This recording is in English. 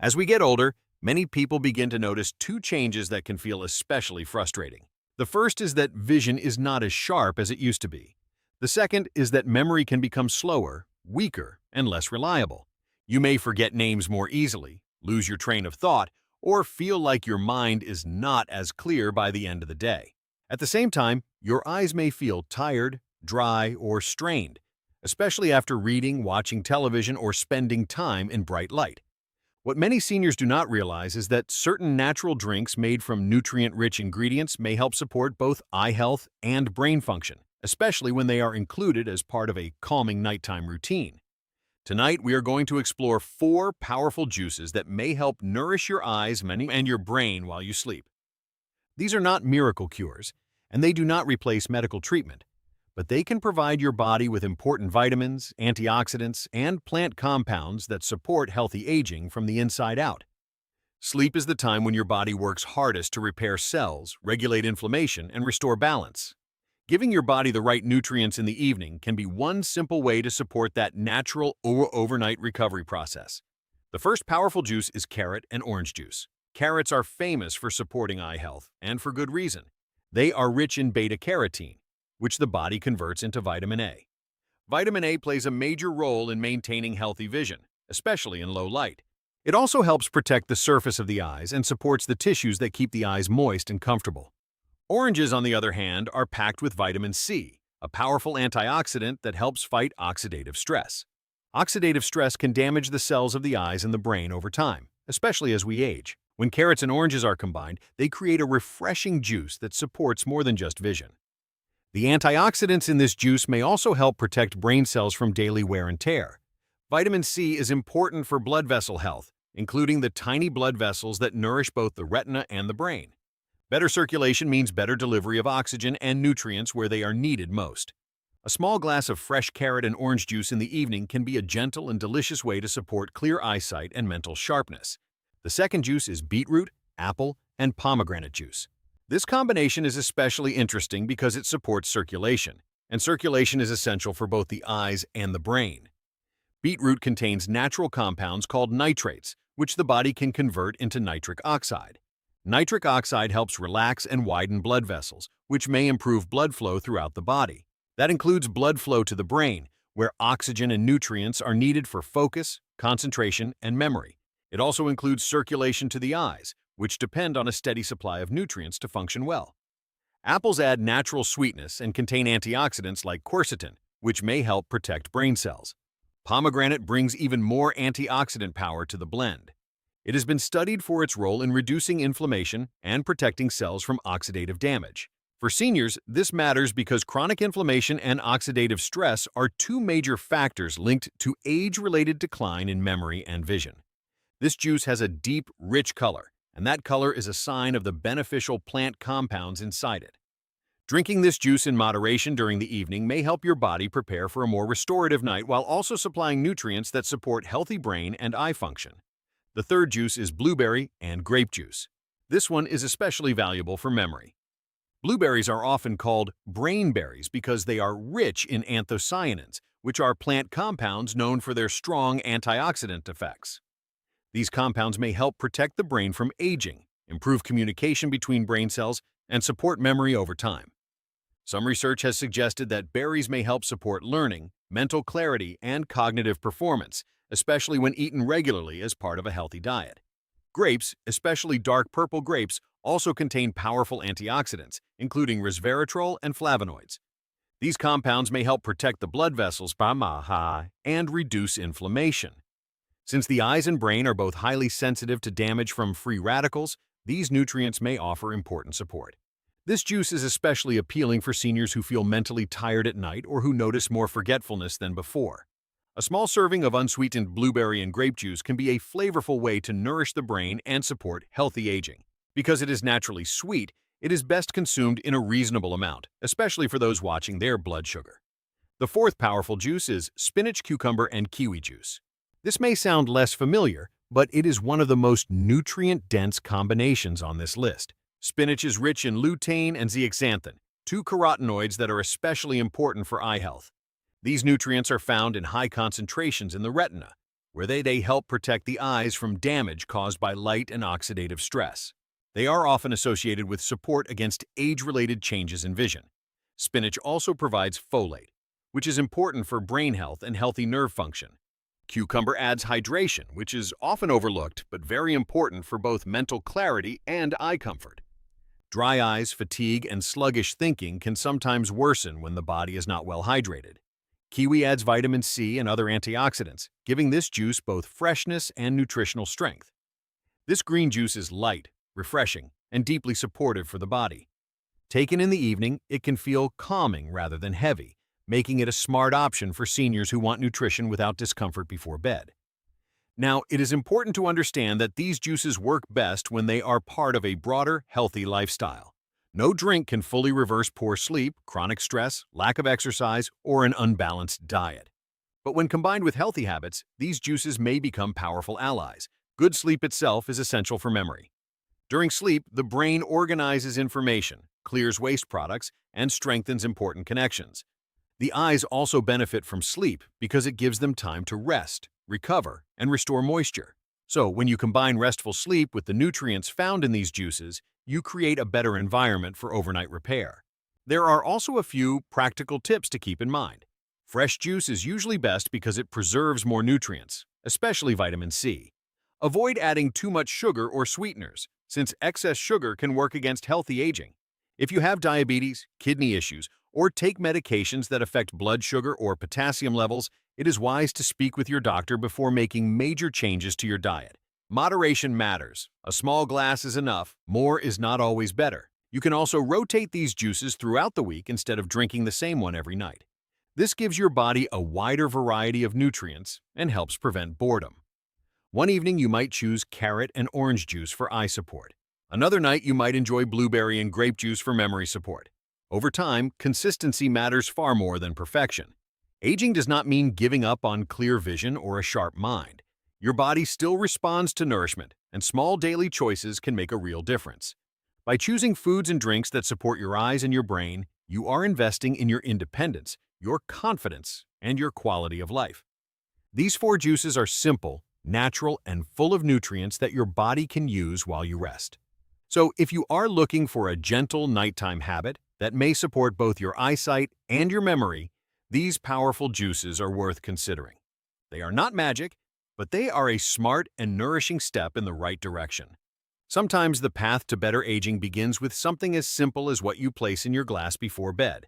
As we get older, many people begin to notice two changes that can feel especially frustrating. The first is that vision is not as sharp as it used to be. The second is that memory can become slower, weaker, and less reliable. You may forget names more easily, lose your train of thought, or feel like your mind is not as clear by the end of the day. At the same time, your eyes may feel tired, dry, or strained, especially after reading, watching television, or spending time in bright light. What many seniors do not realize is that certain natural drinks made from nutrient-rich ingredients may help support both eye health and brain function, especially when they are included as part of a calming nighttime routine. Tonight, we are going to explore 4 powerful juices that may help nourish your eyes and your brain while you sleep. These are not miracle cures, and they do not replace medical treatment, but they can provide your body with important vitamins, antioxidants, and plant compounds that support healthy aging from the inside out. Sleep is the time when your body works hardest to repair cells, regulate inflammation, and restore balance. Giving your body the right nutrients in the evening can be one simple way to support that natural overnight recovery process. The first powerful juice is carrot and orange juice. Carrots are famous for supporting eye health, and for good reason. They are rich in beta-carotene, which the body converts into vitamin A. Vitamin A plays a major role in maintaining healthy vision, especially in low light. It also helps protect the surface of the eyes and supports the tissues that keep the eyes moist and comfortable. Oranges, on the other hand, are packed with vitamin C, a powerful antioxidant that helps fight oxidative stress. Oxidative stress can damage the cells of the eyes and the brain over time, especially as we age. When carrots and oranges are combined, they create a refreshing juice that supports more than just vision. The antioxidants in this juice may also help protect brain cells from daily wear and tear. Vitamin C is important for blood vessel health, including the tiny blood vessels that nourish both the retina and the brain. Better circulation means better delivery of oxygen and nutrients where they are needed most. A small glass of fresh carrot and orange juice in the evening can be a gentle and delicious way to support clear eyesight and mental sharpness. The second juice is beetroot, apple, and pomegranate juice. This combination is especially interesting because it supports circulation, and circulation is essential for both the eyes and the brain. Beetroot contains natural compounds called nitrates, which the body can convert into nitric oxide. Nitric oxide helps relax and widen blood vessels, which may improve blood flow throughout the body. That includes blood flow to the brain, where oxygen and nutrients are needed for focus, concentration, and memory. It also includes circulation to the eyes, which depend on a steady supply of nutrients to function well. Apples add natural sweetness and contain antioxidants like quercetin, which may help protect brain cells. Pomegranate brings even more antioxidant power to the blend. It has been studied for its role in reducing inflammation and protecting cells from oxidative damage. For seniors, this matters because chronic inflammation and oxidative stress are 2 major factors linked to age-related decline in memory and vision. This juice has a deep, rich color, and that color is a sign of the beneficial plant compounds inside it. Drinking this juice in moderation during the evening may help your body prepare for a more restorative night while also supplying nutrients that support healthy brain and eye function. The third juice is blueberry and grape juice. This one is especially valuable for memory. Blueberries are often called brain berries because they are rich in anthocyanins, which are plant compounds known for their strong antioxidant effects. These compounds may help protect the brain from aging, improve communication between brain cells, and support memory over time. Some research has suggested that berries may help support learning, mental clarity, and cognitive performance, especially when eaten regularly as part of a healthy diet. Grapes, especially dark purple grapes, also contain powerful antioxidants, including resveratrol and flavonoids. These compounds may help protect the blood vessels and reduce inflammation. Since the eyes and brain are both highly sensitive to damage from free radicals, these nutrients may offer important support. This juice is especially appealing for seniors who feel mentally tired at night or who notice more forgetfulness than before. A small serving of unsweetened blueberry and grape juice can be a flavorful way to nourish the brain and support healthy aging. Because it is naturally sweet, it is best consumed in a reasonable amount, especially for those watching their blood sugar. The fourth powerful juice is spinach, cucumber, and kiwi juice. This may sound less familiar, but it is one of the most nutrient-dense combinations on this list. Spinach is rich in lutein and zeaxanthin, 2 carotenoids that are especially important for eye health. These nutrients are found in high concentrations in the retina, where they help protect the eyes from damage caused by light and oxidative stress. They are often associated with support against age-related changes in vision. Spinach also provides folate, which is important for brain health and healthy nerve function. Cucumber adds hydration, which is often overlooked but very important for both mental clarity and eye comfort. Dry eyes, fatigue, and sluggish thinking can sometimes worsen when the body is not well hydrated. Kiwi adds vitamin C and other antioxidants, giving this juice both freshness and nutritional strength. This green juice is light, refreshing, and deeply supportive for the body. Taken in the evening, it can feel calming rather than heavy, making it a smart option for seniors who want nutrition without discomfort before bed. Now, it is important to understand that these juices work best when they are part of a broader, healthy lifestyle. No drink can fully reverse poor sleep, chronic stress, lack of exercise, or an unbalanced diet. But when combined with healthy habits, these juices may become powerful allies. Good sleep itself is essential for memory. During sleep, the brain organizes information, clears waste products, and strengthens important connections. The eyes also benefit from sleep because it gives them time to rest, recover, and restore moisture. So, when you combine restful sleep with the nutrients found in these juices, you create a better environment for overnight repair. There are also a few practical tips to keep in mind. Fresh juice is usually best because it preserves more nutrients, especially vitamin C. Avoid adding too much sugar or sweeteners, since excess sugar can work against healthy aging. If you have diabetes, kidney issues, or take medications that affect blood sugar or potassium levels, it is wise to speak with your doctor before making major changes to your diet. Moderation matters. A small glass is enough. More is not always better. You can also rotate these juices throughout the week instead of drinking the same one every night. This gives your body a wider variety of nutrients and helps prevent boredom. One evening you might choose carrot and orange juice for eye support. Another night you might enjoy blueberry and grape juice for memory support. Over time, consistency matters far more than perfection. Aging does not mean giving up on clear vision or a sharp mind. Your body still responds to nourishment, and small daily choices can make a real difference. By choosing foods and drinks that support your eyes and your brain, you are investing in your independence, your confidence, and your quality of life. These 4 juices are simple, natural, and full of nutrients that your body can use while you rest. So, if you are looking for a gentle nighttime habit that may support both your eyesight and your memory, these powerful juices are worth considering. They are not magic, but they are a smart and nourishing step in the right direction. Sometimes the path to better aging begins with something as simple as what you place in your glass before bed.